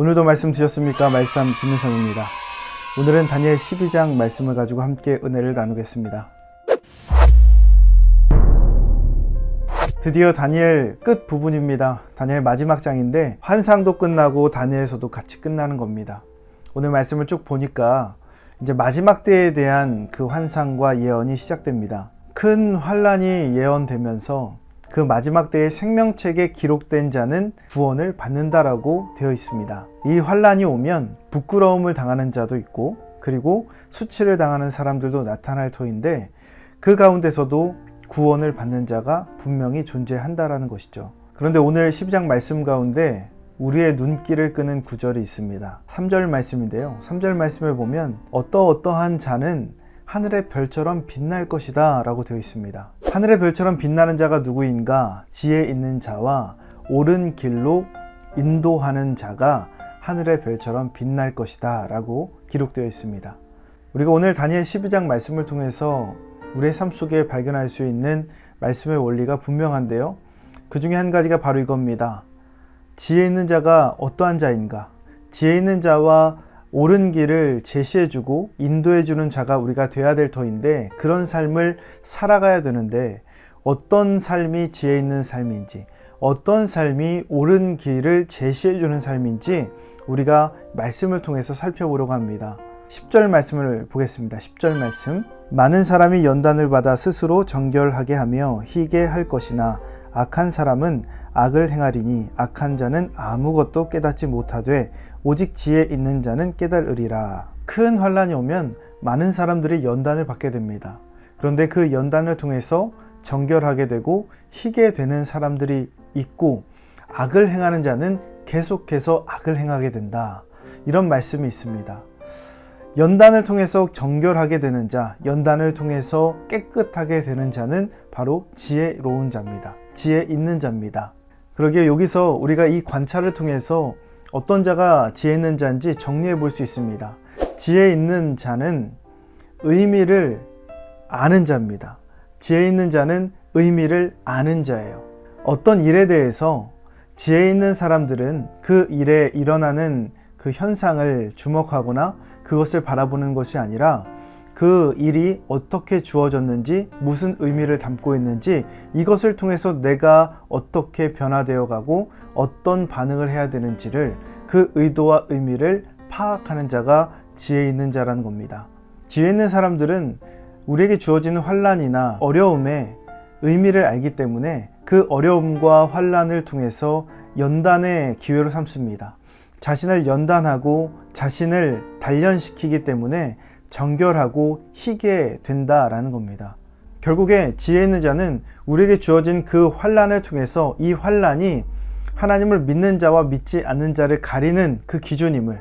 오늘도 말씀 드셨습니까? 말씀 김은성입니다. 오늘은 다니엘 12장 말씀을 가지고 함께 은혜를 나누겠습니다. 드디어 다니엘 끝 부분입니다. 다니엘 마지막 장인데 환상도 끝나고 다니엘서도 같이 끝나는 겁니다. 오늘 말씀을 쭉 보니까 이제 마지막 때에 대한 그 환상과 예언이 시작됩니다. 큰 환란이 예언되면서 그 마지막 때의 생명책에 기록된 자는 구원을 받는다라고 되어 있습니다. 이 환란이 오면 부끄러움을 당하는 자도 있고 그리고 수치를 당하는 사람들도 나타날 터인데 그 가운데서도 구원을 받는 자가 분명히 존재한다라는 것이죠. 그런데 오늘 12장 말씀 가운데 우리의 눈길을 끄는 구절이 있습니다. 3절 말씀인데요. 3절 말씀을 보면 어떠한 자는 하늘의 별처럼 빛날 것이다 라고 되어 있습니다. 하늘의 별처럼 빛나는 자가 누구인가? 지혜 있는 자와 옳은 길로 인도하는 자가 하늘의 별처럼 빛날 것이다 라고 기록되어 있습니다. 우리가 오늘 다니엘 12장 말씀을 통해서 우리의 삶 속에 발견할 수 있는 말씀의 원리가 분명한데요. 그 중에 한 가지가 바로 이겁니다. 지혜 있는 자가 어떠한 자인가? 지혜 있는 자와 옳은 길을 제시해주고 인도해주는 자가 우리가 돼야 될 터인데 그런 삶을 살아가야 되는데 어떤 삶이 지혜 있는 삶인지 어떤 삶이 옳은 길을 제시해주는 삶인지 우리가 말씀을 통해서 살펴보려고 합니다. 10절 말씀을 보겠습니다. 10절 말씀. 많은 사람이 연단을 받아 스스로 정결하게 하며 희게 할 것이나 악한 사람은 악을 행하리니 악한 자는 아무것도 깨닫지 못하되 오직 지혜 있는 자는 깨달으리라. 큰 환란이 오면 많은 사람들이 연단을 받게 됩니다. 그런데 그 연단을 통해서 정결하게 되고 희게 되는 사람들이 있고 악을 행하는 자는 계속해서 악을 행하게 된다. 이런 말씀이 있습니다. 연단을 통해서 정결하게 되는 자, 연단을 통해서 깨끗하게 되는 자는 바로 지혜로운 자입니다. 지혜 있는 자입니다. 그러기에 여기서 우리가 이 관찰을 통해서 어떤 자가 지혜 있는 자인지 정리해 볼 수 있습니다. 지혜 있는 자는 의미를 아는 자입니다. 지혜 있는 자는 의미를 아는 자예요. 어떤 일에 대해서 지혜 있는 사람들은 그 일에 일어나는 그 현상을 주목하거나 그것을 바라보는 것이 아니라 그 일이 어떻게 주어졌는지 무슨 의미를 담고 있는지 이것을 통해서 내가 어떻게 변화되어 가고 어떤 반응을 해야 되는지를 그 의도와 의미를 파악하는 자가 지혜 있는 자라는 겁니다. 지혜 있는 사람들은 우리에게 주어지는 환란이나 어려움의 의미를 알기 때문에 그 어려움과 환란을 통해서 연단의 기회로 삼습니다. 자신을 연단하고 자신을 단련시키기 때문에 정결하고 희게 된다라는 겁니다. 결국에 지혜 있는 자는 우리에게 주어진 그 환란을 통해서 이 환란이 하나님을 믿는 자와 믿지 않는 자를 가리는 그 기준임을,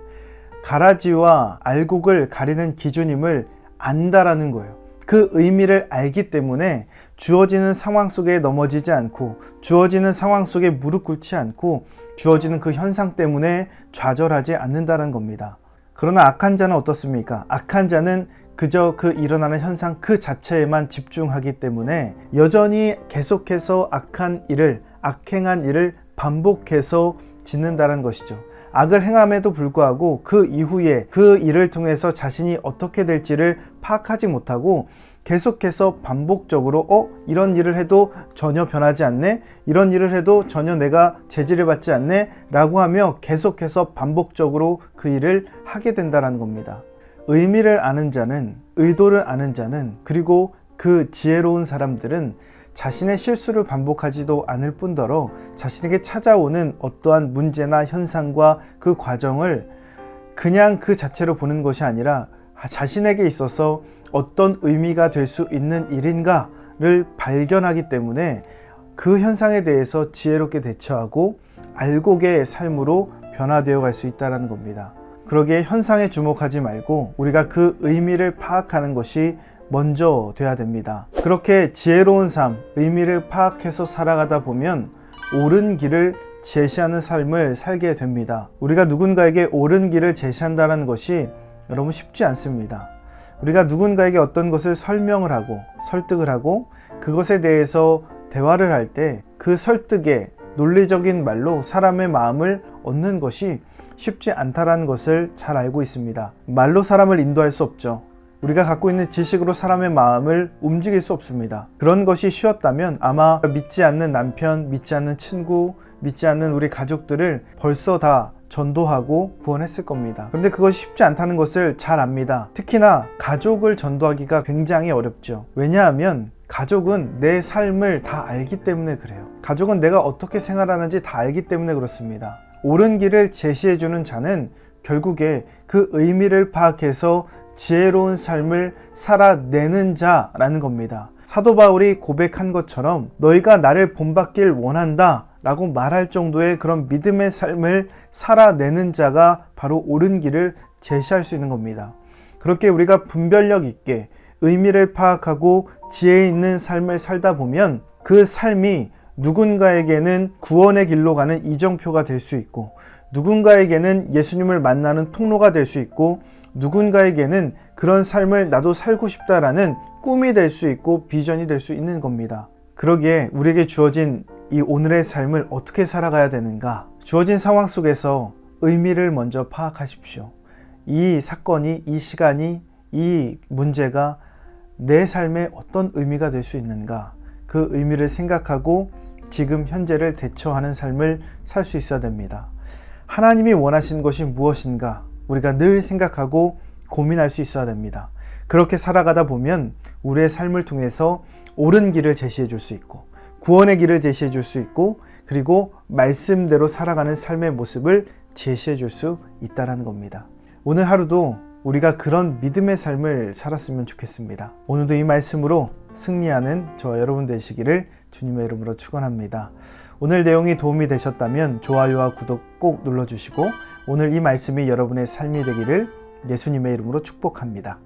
가라지와 알곡을 가리는 기준임을 안다라는 거예요. 그 의미를 알기 때문에 주어지는 상황 속에 넘어지지 않고 주어지는 상황 속에 무릎 꿇지 않고 주어지는 그 현상 때문에 좌절하지 않는다는 겁니다. 그러나 악한 자는 어떻습니까? 악한 자는 그저 그 일어나는 현상 그 자체에만 집중하기 때문에 여전히 계속해서 악한 일을, 악행한 일을 반복해서 짓는다는 것이죠. 악을 행함에도 불구하고 그 이후에 그 일을 통해서 자신이 어떻게 될지를 파악하지 못하고 계속해서 반복적으로 이런 일을 해도 전혀 변하지 않네? 이런 일을 해도 전혀 내가 제지를 받지 않네? 라고 하며 계속해서 반복적으로 그 일을 하게 된다는 겁니다. 의미를 아는 자는, 의도를 아는 자는, 그리고 그 지혜로운 사람들은 자신의 실수를 반복하지도 않을 뿐더러 자신에게 찾아오는 어떠한 문제나 현상과 그 과정을 그냥 그 자체로 보는 것이 아니라 자신에게 있어서 어떤 의미가 될 수 있는 일인가를 발견하기 때문에 그 현상에 대해서 지혜롭게 대처하고 알곡의 삶으로 변화되어 갈 수 있다는 겁니다. 그러기에 현상에 주목하지 말고 우리가 그 의미를 파악하는 것이 먼저 돼야 됩니다. 그렇게 지혜로운 삶, 의미를 파악해서 살아가다 보면 옳은 길을 제시하는 삶을 살게 됩니다. 우리가 누군가에게 옳은 길을 제시한다는 것이 여러분 쉽지 않습니다. 우리가 누군가에게 어떤 것을 설명을 하고 설득을 하고 그것에 대해서 대화를 할 때 그 설득에 논리적인 말로 사람의 마음을 얻는 것이 쉽지 않다라는 것을 잘 알고 있습니다. 말로 사람을 인도할 수 없죠. 우리가 갖고 있는 지식으로 사람의 마음을 움직일 수 없습니다. 그런 것이 쉬웠다면 아마 믿지 않는 남편, 믿지 않는 친구, 믿지 않는 우리 가족들을 벌써 다 전도하고 구원했을 겁니다. 그런데 그것이 쉽지 않다는 것을 잘 압니다. 특히나 가족을 전도하기가 굉장히 어렵죠. 왜냐하면 가족은 내 삶을 다 알기 때문에 그래요. 가족은 내가 어떻게 생활하는지 다 알기 때문에 그렇습니다. 옳은 길을 제시해주는 자는 결국에 그 의미를 파악해서 지혜로운 삶을 살아내는 자라는 겁니다. 사도 바울이 고백한 것처럼 너희가 나를 본받길 원한다 라고 말할 정도의 그런 믿음의 삶을 살아내는 자가 바로 옳은 길을 제시할 수 있는 겁니다. 그렇게 우리가 분별력 있게 의미를 파악하고 지혜 있는 삶을 살다 보면 그 삶이 누군가에게는 구원의 길로 가는 이정표가 될 수 있고, 누군가에게는 예수님을 만나는 통로가 될 수 있고, 누군가에게는 그런 삶을 나도 살고 싶다라는 꿈이 될 수 있고 비전이 될 수 있는 겁니다. 그러기에 우리에게 주어진 이 오늘의 삶을 어떻게 살아가야 되는가? 주어진 상황 속에서 의미를 먼저 파악하십시오. 이 사건이, 이 시간이, 이 문제가 내 삶에 어떤 의미가 될 수 있는가? 그 의미를 생각하고 지금 현재를 대처하는 삶을 살 수 있어야 됩니다. 하나님이 원하시는 것이 무엇인가? 우리가 늘 생각하고 고민할 수 있어야 됩니다. 그렇게 살아가다 보면 우리의 삶을 통해서 옳은 길을 제시해 줄 수 있고, 구원의 길을 제시해 줄 수 있고, 그리고 말씀대로 살아가는 삶의 모습을 제시해 줄 수 있다는 겁니다. 오늘 하루도 우리가 그런 믿음의 삶을 살았으면 좋겠습니다. 오늘도 이 말씀으로 승리하는 저와 여러분 되시기를 주님의 이름으로 축원합니다. 오늘 내용이 도움이 되셨다면 좋아요와 구독 꼭 눌러주시고, 오늘 이 말씀이 여러분의 삶이 되기를 예수님의 이름으로 축복합니다.